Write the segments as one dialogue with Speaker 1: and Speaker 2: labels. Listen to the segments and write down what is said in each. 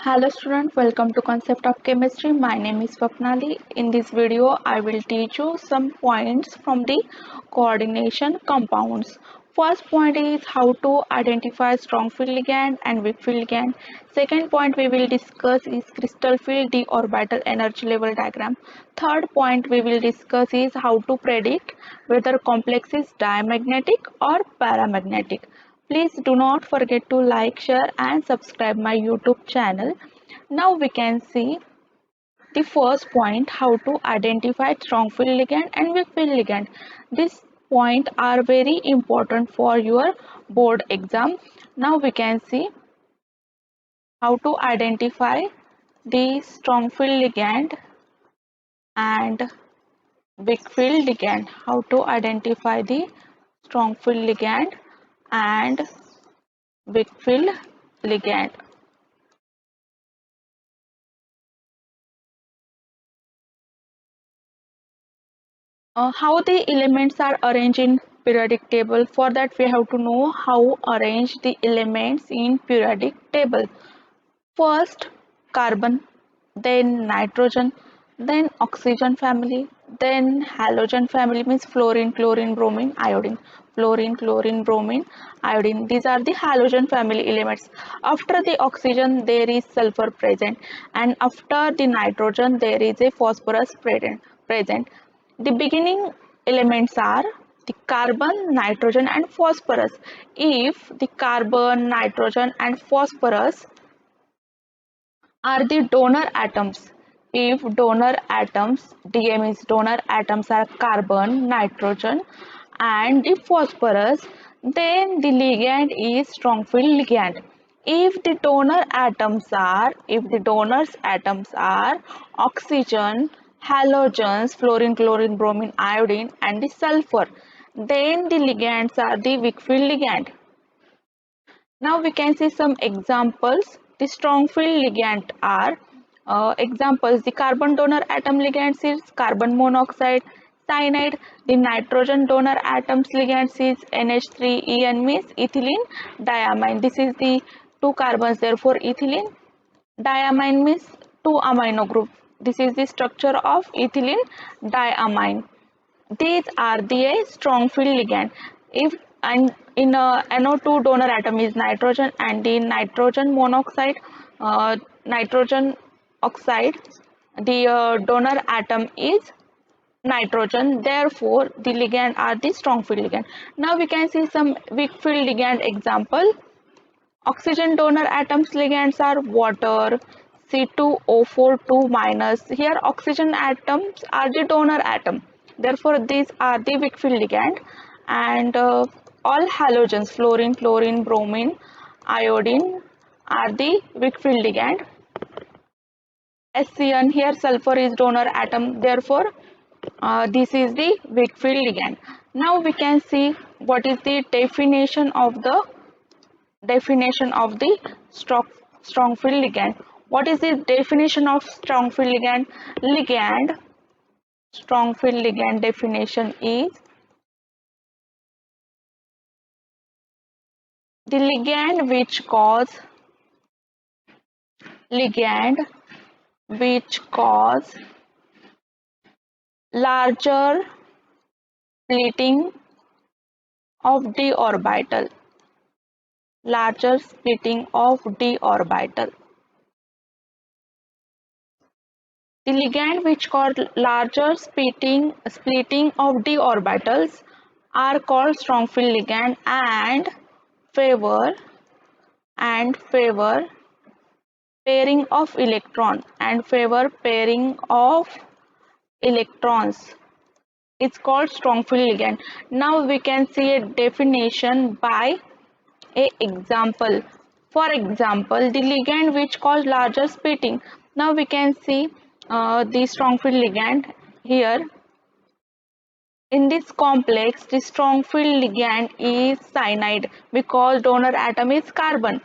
Speaker 1: Hello student, welcome to Concept of Chemistry. My name is Swapnali. In this video, I will teach you some points from the coordination compounds. First point is how to identify strong field ligand and weak field ligand. Second point we will discuss is crystal field d orbital energy level diagram. Third point we will discuss is how to predict whether complex is diamagnetic or paramagnetic. Please do not forget to like, share and subscribe my YouTube channel. Now we can see the first point, how to identify strong field ligand and weak field ligand. These points are very important for your board exam. Now we can see how to identify the strong field ligand and weak field ligand. How to identify the strong field ligand and weak field ligand. How the elements are arranged in periodic table. For that we have to know how arrange the elements in periodic table. First carbon, then nitrogen, then oxygen family, then halogen family means fluorine, chlorine, bromine, iodine. Fluorine, chlorine, bromine, iodine. These are the halogen family elements. After the oxygen there is sulfur present, and after the nitrogen there is a phosphorus present. The beginning elements are the carbon, nitrogen and phosphorus. If the carbon, nitrogen and phosphorus are the donor atoms, if donor atoms, Da means donor atoms are carbon, nitrogen and the phosphorus, then the ligand is strong field ligand. If the donors atoms are oxygen, halogens, fluorine, chlorine, bromine, iodine and the sulfur, then the ligands are the weak field ligand. Now we can see some examples. The strong field ligand are examples. The carbon donor atom ligand is carbon monoxide, cyanide. The nitrogen donor atoms ligand is NH3En means ethylene diamine. This is the two carbons, therefore ethylene. Diamine means two amino group. This is the structure of ethylene diamine. These are the strong field ligand. If and in a NO2 donor atom is nitrogen, and the nitrogen monoxide, nitrogen oxide, the donor atom is nitrogen. Therefore, the ligand are the strong field ligand. Now we can see some weak field ligand example. Oxygen donor atoms ligands are water, C2O4 2 minus. Here oxygen atoms are the donor atom. Therefore these are the weak field ligand, and all halogens, fluorine, chlorine, bromine, iodine are the weak field ligand. SCN, here sulfur is donor atom. Therefore this is the weak field ligand. Now we can see what is the definition of the strong field ligand. What is the definition of strong field ligand? Strong field ligand definition is the ligand which cause larger splitting of d orbital, larger splitting of d orbital. The ligand which cause larger splitting of d orbitals are called strong field ligand, favor favor pairing of electron and favor pairing of electrons. It's called strong field ligand. Now we can see a definition by a example. For example, the ligand which cause larger splitting. Now we can see the strong field ligand here. In this complex, the strong field ligand is cyanide because donor atom is carbon,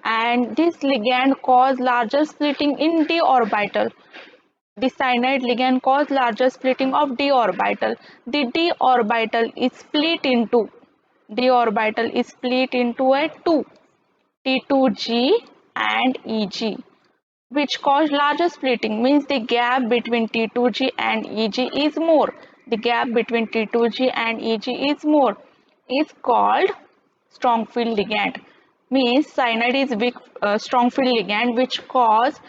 Speaker 1: and this ligand cause larger splitting in d orbital. The cyanide ligand cause larger splitting of d orbital. The d orbital is split into a two, T2G and EG. which cause larger splitting, means the gap between T2G and EG is more. The gap between T2G and EG is more, is called strong field ligand. Means cyanide is weak strong field ligand which cause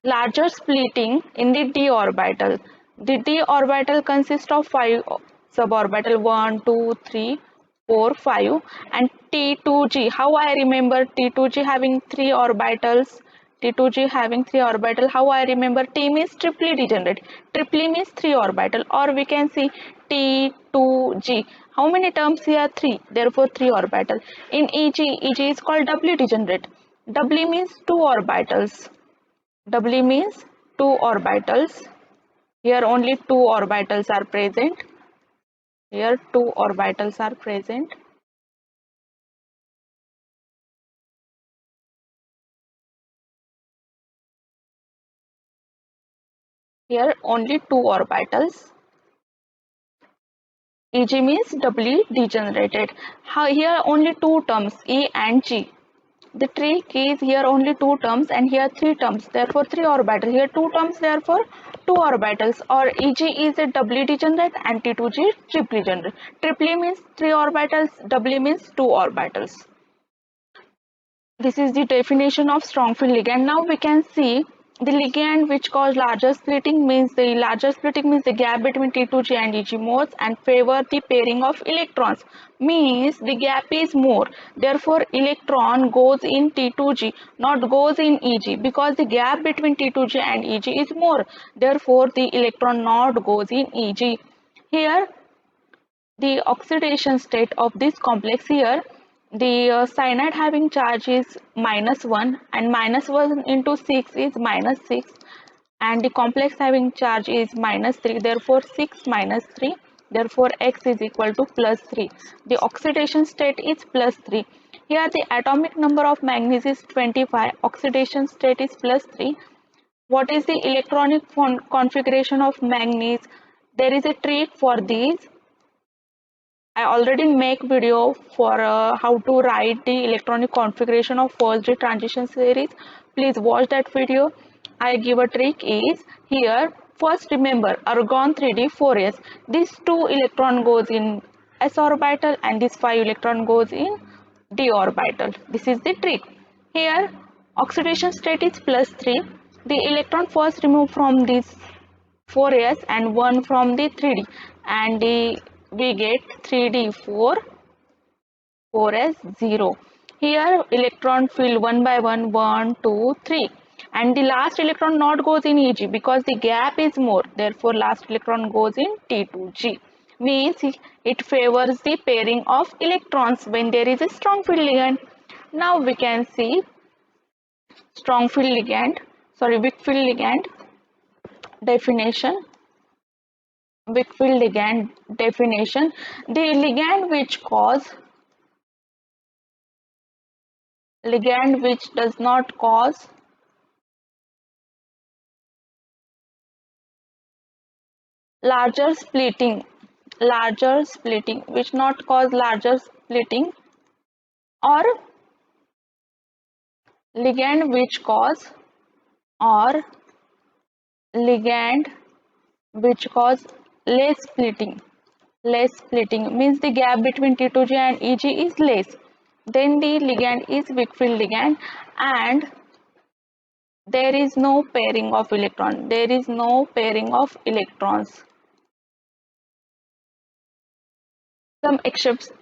Speaker 1: larger splitting in the d orbital. The d orbital consists of 5 suborbital, 1, 2, 3, 4, 5, and T2G. How I remember T2G having 3 orbitals? T2G having 3 orbital. How I remember? T means triply degenerate. Triply means 3 orbital, or we can see T2G. How many terms here? 3. Therefore 3 orbital. In EG, EG is called doubly degenerate. Doubly means 2 orbitals. Doubly means 2 orbitals. Here only 2 orbitals are present. Here 2 orbitals are present. Here only 2 orbitals. EG means doubly degenerated. Here only 2 terms, E and G. The trick is here only 2 terms and here 3 terms. Therefore 3 orbitals. Here 2 terms. Therefore 2 orbitals. Or EG is a doubly degenerate and T2G triply degenerate. Triply means 3 orbitals. Doubly means 2 orbitals. This is the definition of strong field ligand. Now we can see the ligand which cause larger splitting, means the gap between T2G and EG modes and favor the pairing of electrons, means the gap is more. Therefore electron goes in T2G, not goes in EG, because the gap between T2G and EG is more. Therefore the electron not goes in EG. Here the oxidation state of this complex, here the cyanide having charge is -1 and -1 into 6 is -6, and the complex having charge is -3, therefore 6 minus 3, therefore x is equal to +3. The oxidation state is +3. Here the atomic number of manganese is 25, oxidation state is +3. What is the electronic configuration of manganese? There is a trick for these. I already make video for how to write the electronic configuration of first D transition series. Please watch that video. I give a trick is here. First remember argon 3D 4s. This 2 electron goes in s orbital and this 5 electron goes in d orbital. This is the trick. Here oxidation state is +3. The electron first removed from this 4s and 1 from the 3D, and we get 3D 4, 4s 0. Here electron fill one by one, 1, 2, 3, and the last electron not goes in EG because the gap is more, therefore last electron goes in T2G, means it favors the pairing of electrons when there is a strong field ligand. Now we can see strong field ligand, weak field ligand definition. Wickfield ligand definition: the ligand which does not cause larger splitting, which not cause larger splitting, or ligand which cause or ligand which cause less splitting, means the gap between T2G and EG is less, then the ligand is Wickfield ligand, and there is no pairing of electrons. Some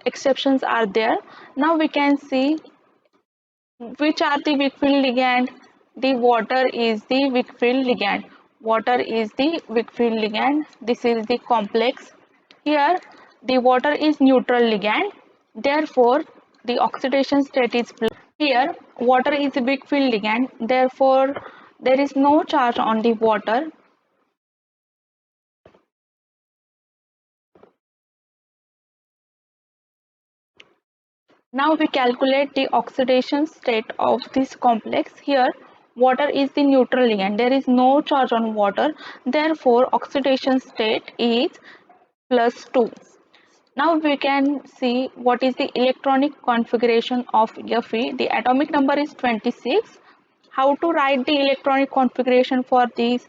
Speaker 1: exceptions are there. Now we can see which are the Wickfield ligand. The water is the Wickfield ligand. This is the complex. Here the water is neutral ligand, therefore the oxidation state is plus. Here water is a Wickfield ligand, therefore there is no charge on the water. Now we calculate the oxidation state of this complex. Here water is the neutral ligand, there is no charge on water, therefore oxidation state is +2. Now we can see what is the electronic configuration of Fe. The atomic number is 26, How to write the electronic configuration for these?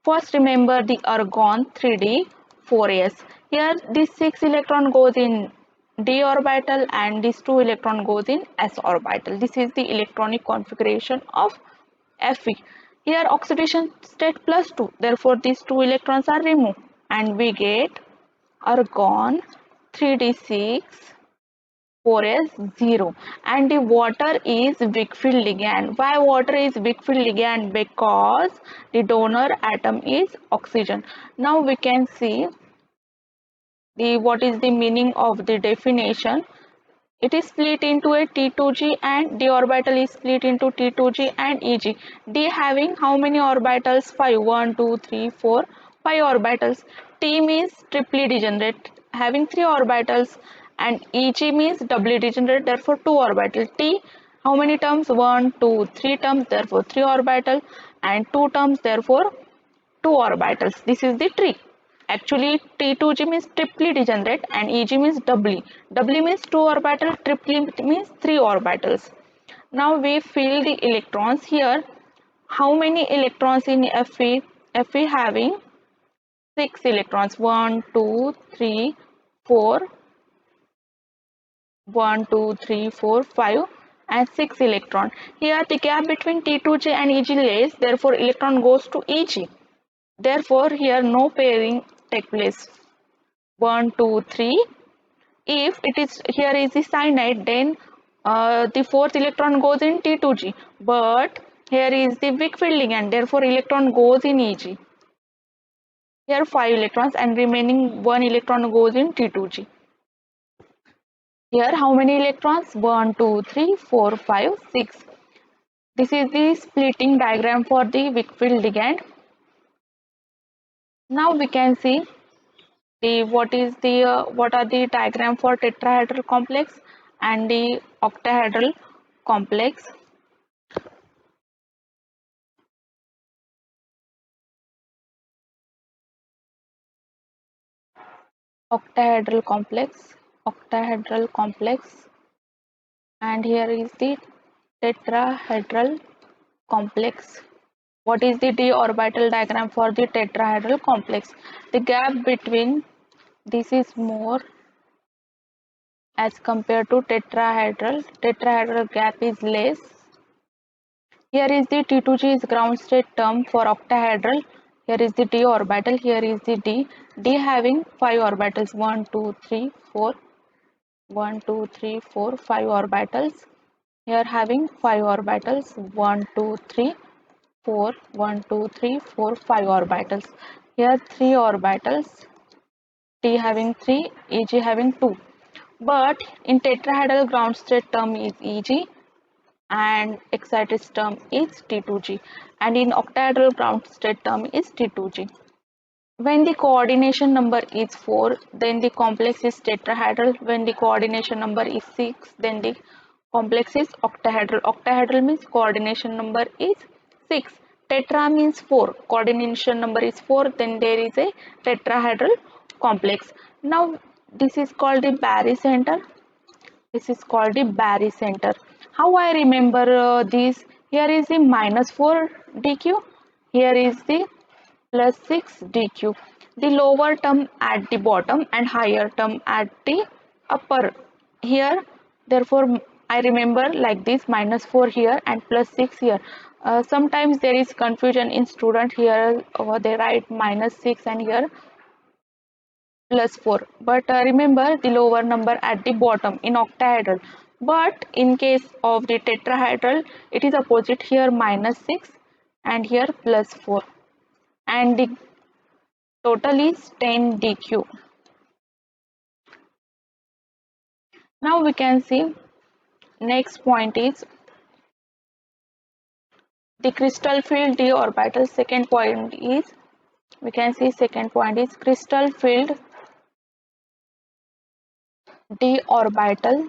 Speaker 1: First, remember the argon 3d 4s. Here this 6 electron goes in d orbital and this 2 electron goes in s orbital. This is the electronic configuration of Fe. Here oxidation state +2, therefore these 2 electrons are removed and we get argon 3d6 4s 0, and the water is weak field ligand. Why water is weak field ligand? Because the donor atom is oxygen. Now we can see the what is the meaning of the definition. It is split into a T2G and d orbital is split into T2G and Eg. D having how many orbitals? 5. 1, 2, 3, 4, 5 orbitals. T means triply degenerate having 3 orbitals and Eg means doubly degenerate, therefore 2 orbitals. T how many terms? 1, 2, 3 terms, therefore 3 orbital, and 2 terms, therefore 2 orbitals. This is the tree. Actually, T2G means triply degenerate and EG means doubly. Doubly means 2 orbitals, triply means 3 orbitals. Now we fill the electrons here. How many electrons in Fe? Fe having 6 electrons. 1, 2, 3, 4, 1, 2, 3, 4, 5 and 6 electron. Here the gap between T2G and EG less, therefore electron goes to EG. Therefore, here no pairing take place. 1, 2, 3. If it is here is the cyanide, then the fourth electron goes in T2G. But here is the weak field ligand, therefore electron goes in EG. Here 5 electrons and remaining 1 electron goes in T2G. Here how many electrons? 1, 2, 3, 4, 5, 6. This is the splitting diagram for the weak field ligand. Now we can see the what are the diagram for tetrahedral complex and the octahedral complex. Octahedral complex, and here is the tetrahedral complex. What is the d orbital diagram for the tetrahedral complex? The gap between this is more as compared to tetrahedral gap is less. Here is the T2G is ground state term for octahedral. Here is the d orbital. Here is the d. D having 5 orbitals. 1, 2, 3, 4. 1, 2, 3, 4, 5 orbitals. Here having 5 orbitals. 1, 2, 3, 4. 1, 2, 3, 4, 5 orbitals. Here 3 orbitals. T having 3, Eg having 2. But in tetrahedral ground state term is Eg and excited term is T2G, and in octahedral ground state term is T2G. When the coordination number is 4, then the complex is tetrahedral. When the coordination number is 6, then the complex is octahedral. Octahedral means coordination number is 6. Tetra means 4. Coordination number is 4, then there is a tetrahedral complex. Now this is called the barycenter. This is called the barycenter. How I remember this? Here is the -4 dq. Here is the +6 dq. The lower term at the bottom and higher term at the upper. Here, therefore, I remember like this -4 here and +6 here. Sometimes there is confusion in student here. They write -6 and here +4, but remember the lower number at the bottom in octahedral. But in case of the tetrahedral, it is opposite, here -6 and here +4, and the total is 10 dq. Now we can see next point is the crystal field d orbital. Second point is, we can see second point is crystal field d orbital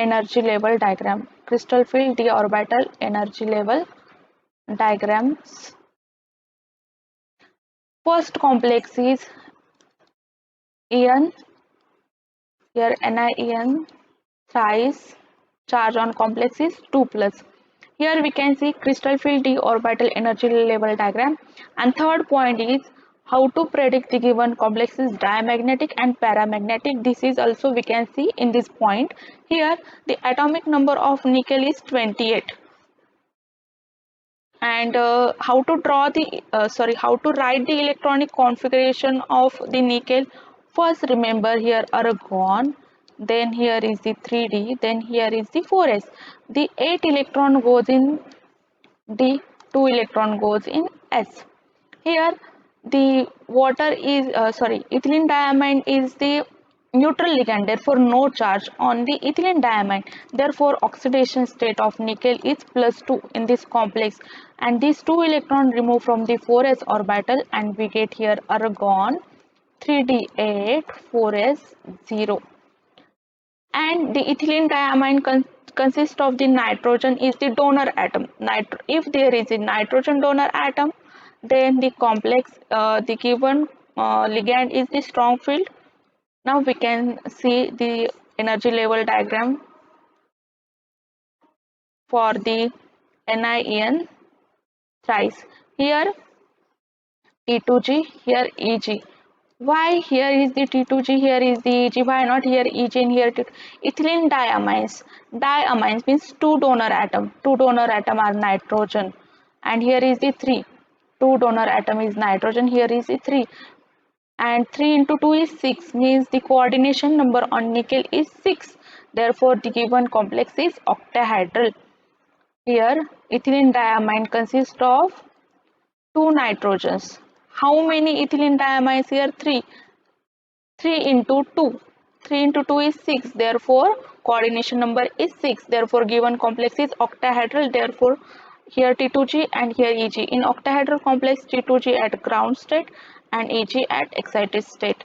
Speaker 1: energy level diagram. Crystal field d orbital energy level diagrams. First complex is En, here NiEn thrice, charge on complex is 2 plus. Here we can see crystal field d orbital energy level diagram. And third point is how to predict the given complex is diamagnetic and paramagnetic. This is also we can see in this point. Here the atomic number of nickel is 28. And how to write the electronic configuration of the nickel. First remember here argon, then here is the 3d, then here is the 4s. The 8 electron goes in d, 2 electron goes in s. Here the water is ethylene diamine is the neutral ligand, therefore no charge on the ethylene diamine. Therefore oxidation state of nickel is +2 in this complex, and these 2 electron removed from the 4s orbital and we get here argon 3d8 4s 0. And the ethylene diamine consists of the nitrogen is the donor atom. If there is a nitrogen donor atom, then the complex, the given ligand is the strong field. Now we can see the energy level diagram for the NiEN thrice. Here T2G, here EG. Why here is the T2G, here is the EG, why not here EG and here T2? Ethylene diamines. Diamines means two donor atom. Two donor atom are nitrogen. And here is the 3. Two donor atom is nitrogen, here is the 3. And 3 into 2 is 6, means the coordination number on nickel is 6. Therefore, the given complex is octahedral. Here, ethylene diamine consists of 2 nitrogens. How many ethylene diamines here? 3. 3 into 2. 3 into 2 is 6. Therefore, coordination number is 6. Therefore, given complex is octahedral. Therefore, here T2G and here EG. In octahedral complex, T2G at ground state and EG at excited state.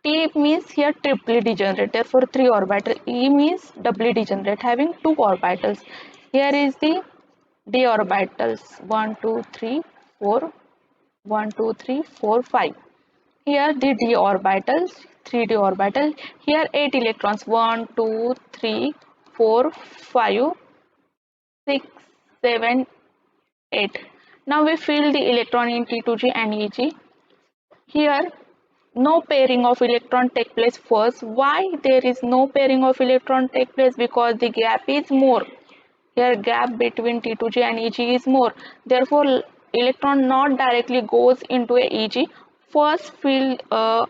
Speaker 1: T means here triply degenerate. Therefore, 3 orbital. E means doubly degenerate, having 2 orbitals. Here is the d orbitals 1, 2, 3, 4. 1, 2, 3, 4, 5. Here the d orbitals, 3d orbital. Here 8 electrons 1, 2, 3, 4, 5, 6, 7, 8. Now we fill the electron in T2G and EG. Here no pairing of electron take place first. Why there is no pairing of electron take place? Because the gap is more. Here gap between T2G and EG is more. Therefore electron not directly goes into a EG. First fill all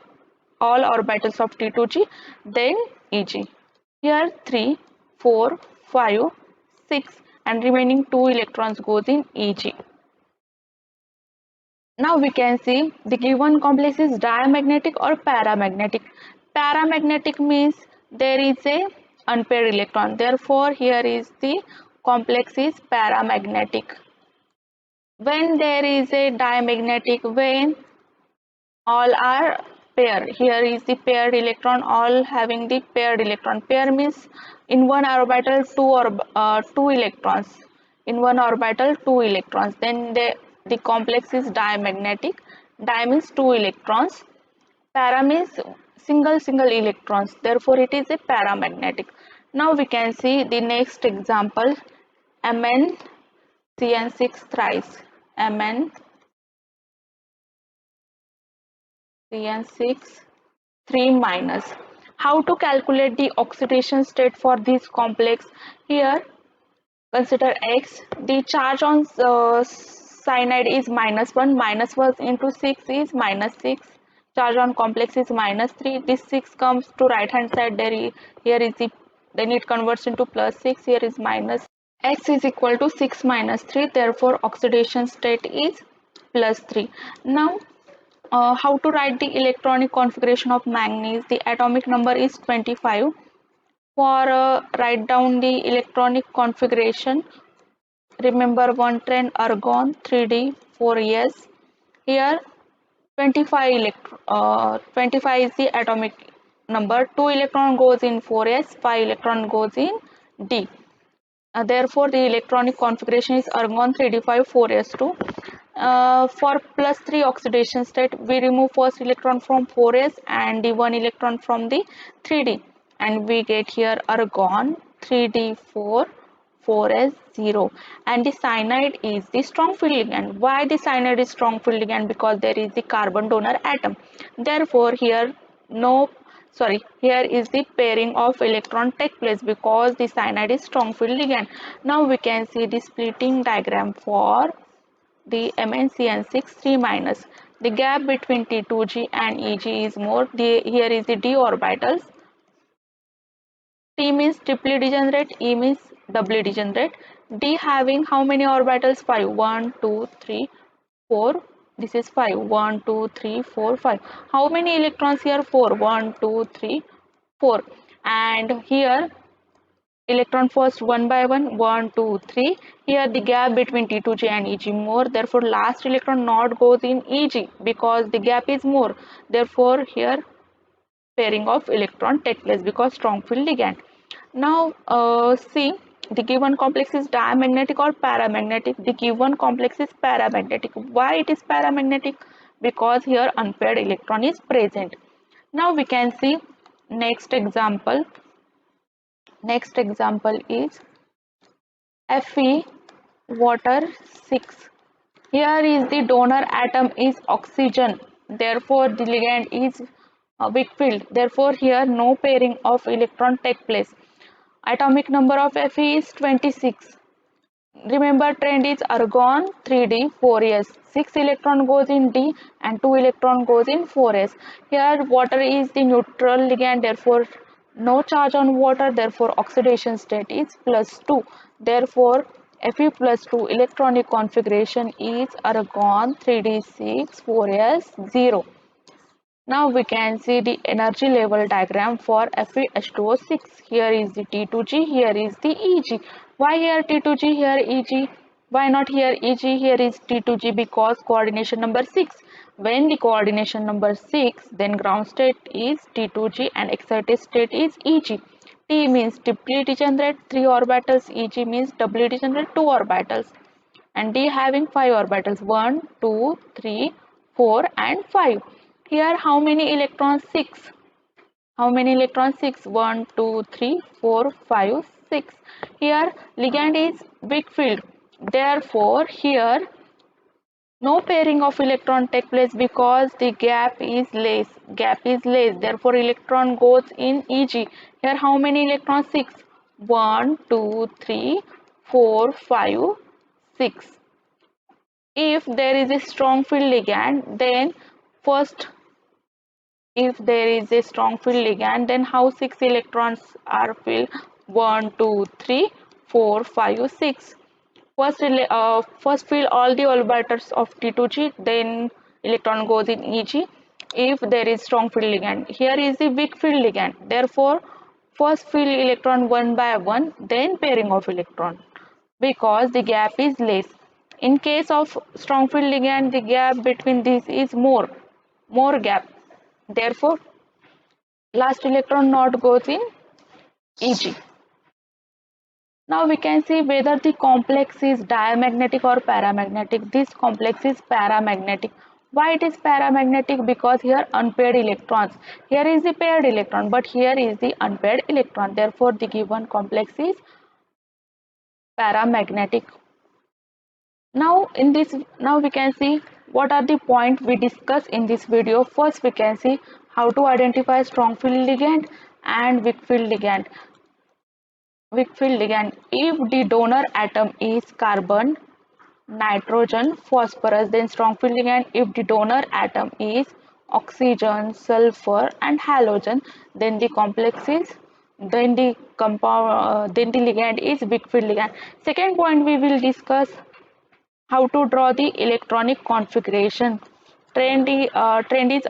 Speaker 1: orbitals of T2G, then EG. Here 3, 4, 5, 6 and remaining 2 electrons goes in EG. Now we can see the given complex is diamagnetic or paramagnetic. Paramagnetic means there is a unpaired electron. Therefore here is the complex is paramagnetic. When there is a diamagnetic, when all are paired. Here is the paired electron, all having the paired electron. Pair means in one orbital two electrons. In one orbital two electrons. Then the complex is diamagnetic. Di means two electrons. Para means single electrons. Therefore, it is a paramagnetic. Now we can see the next example. Mn CN6 thrice. Mn CN6 3 minus. How to calculate the oxidation state for this complex? Here consider X. The charge on cyanide is -1. -1 into 6 is -6. Charge on complex is -3. This 6 comes to right hand side. Here is the, then it converts into +6. Here is minus. X is equal to 6 minus 3. Therefore oxidation state is +3. Now how to write the electronic configuration of manganese? The atomic number is 25. For write down the electronic configuration, remember one trend argon 3d 4s. Here 25 is the atomic number. 2 electron goes in 4s, 5 electron goes in d. Therefore, the electronic configuration is argon 3d5 4s2. For +3 oxidation state, we remove first electron from 4s and the 1 electron from the 3d, and we get here argon 3d4 4s 0, and the cyanide is the strong field ligand. Why the cyanide is strong field ligand? Because there is the carbon donor atom. Therefore here no here is the pairing of electron take place because the cyanide is strong field ligand. Now we can see the splitting diagram for the MnCN6 3 minus. The gap between T2G and Eg is more. Here is the d orbitals. T means triply degenerate, E means doubly degenerate. D having how many orbitals? 5. 1, 2, 3, 4. This is 5. 1, 2, 3, 4, 5. How many electrons here? 4. 1, 2, 3, 4. And here electron first one by one, 1, 2, 3. Here the gap between T2G and Eg more. Therefore last electron not goes in Eg because the gap is more. Therefore here pairing of electron take place because strong field ligand. Now see, the given complex is diamagnetic or paramagnetic. The given complex is paramagnetic. Why it is paramagnetic? Because here unpaired electron is present. Now we can see next example. Next example is Fe water 6. Here is the donor atom is oxygen. Therefore the ligand is weak field. Therefore here no pairing of electron take place. Atomic number of Fe is 26. Remember trend is argon 3d 4s. 6 electron goes in D and 2 electron goes in 4s. Here water is the neutral ligand, therefore no charge on water, therefore oxidation state is +2. Therefore Fe +2 electronic configuration is argon 3d6 4s 0. Now we can see the energy level diagram for FeH2O6. Here is the T2G, here is the Eg. Why here T2G, here Eg? Why not here Eg? Here is T2G because coordination number 6. When the coordination number 6, then ground state is T2G and excited state is Eg. T means triply degenerate 3 orbitals, Eg means doubly degenerate 2 orbitals, and D having 5 orbitals 1, 2, 3, 4 and 5. Here how many electrons? 6. How many electrons? 6. 1, 2, 3, 4, 5, 6. Here ligand is weak field. Therefore here no pairing of electron take place because the gap is less. Gap is less. Therefore electron goes in Eg. Here how many electrons? 6. 1, 2, 3, 4, 5, 6. If there is a strong field ligand, then first if there is a strong field ligand, then how 6 electrons are filled? 1, 2, 3, 4, 5, 6. First fill all the orbitals of T2G, then electron goes in Eg. If there is strong field ligand, here is the weak field ligand. Therefore, first fill electron one by one, then pairing of electron because the gap is less. In case of strong field ligand, the gap between these is more gap. Therefore, last electron not goes in Eg. Now we can see whether the complex is diamagnetic or paramagnetic. This complex is paramagnetic. Why it is paramagnetic? Because here unpaired electrons. Here is the paired electron, but here is the unpaired electron. Therefore, the given complex is paramagnetic. Now we can see what are the points we discuss in this video. First we can see how to identify strong field ligand and weak field ligand. Weak field ligand, if the donor atom is carbon, nitrogen, phosphorus, then strong field ligand. If the donor atom is oxygen, sulfur and halogen, then the complex is then the ligand is weak field ligand. Second point we will discuss how to draw the electronic configuration. Trend is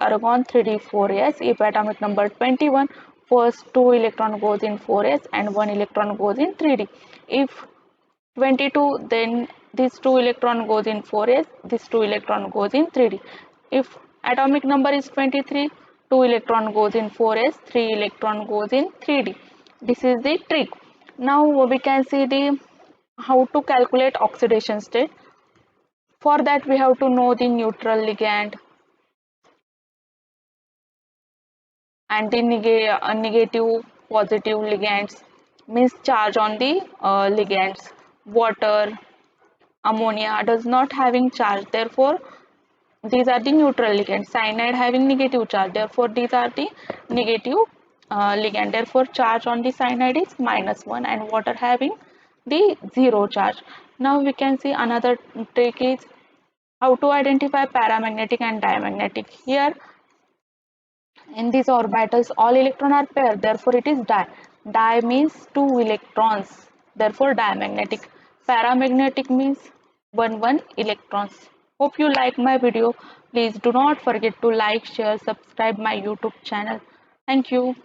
Speaker 1: argon 3d4s. If atomic number 21, first 2 electron goes in 4s and 1 electron goes in 3d. If 22, then this 2 electron goes in 4s, this 2 electron goes in 3d. If atomic number is 23, 2 electron goes in 4s, 3 electron goes in 3d. This is the trick. Now we can see the how to calculate oxidation state. For that we have to know the neutral ligand and the negative positive ligands. means charge on the ligands. Water, ammonia does not having charge, therefore these are the neutral ligands. Cyanide having negative charge, therefore these are the negative ligand. Therefore charge on the cyanide is -1 and water having the zero charge. Now we can see another trick is how to identify paramagnetic and diamagnetic. Here in these orbitals all electrons are paired, therefore it is di. Di means two electrons, therefore diamagnetic. Paramagnetic means one electrons. Hope you like my video. Please do not forget to like, share, subscribe my YouTube channel. Thank you.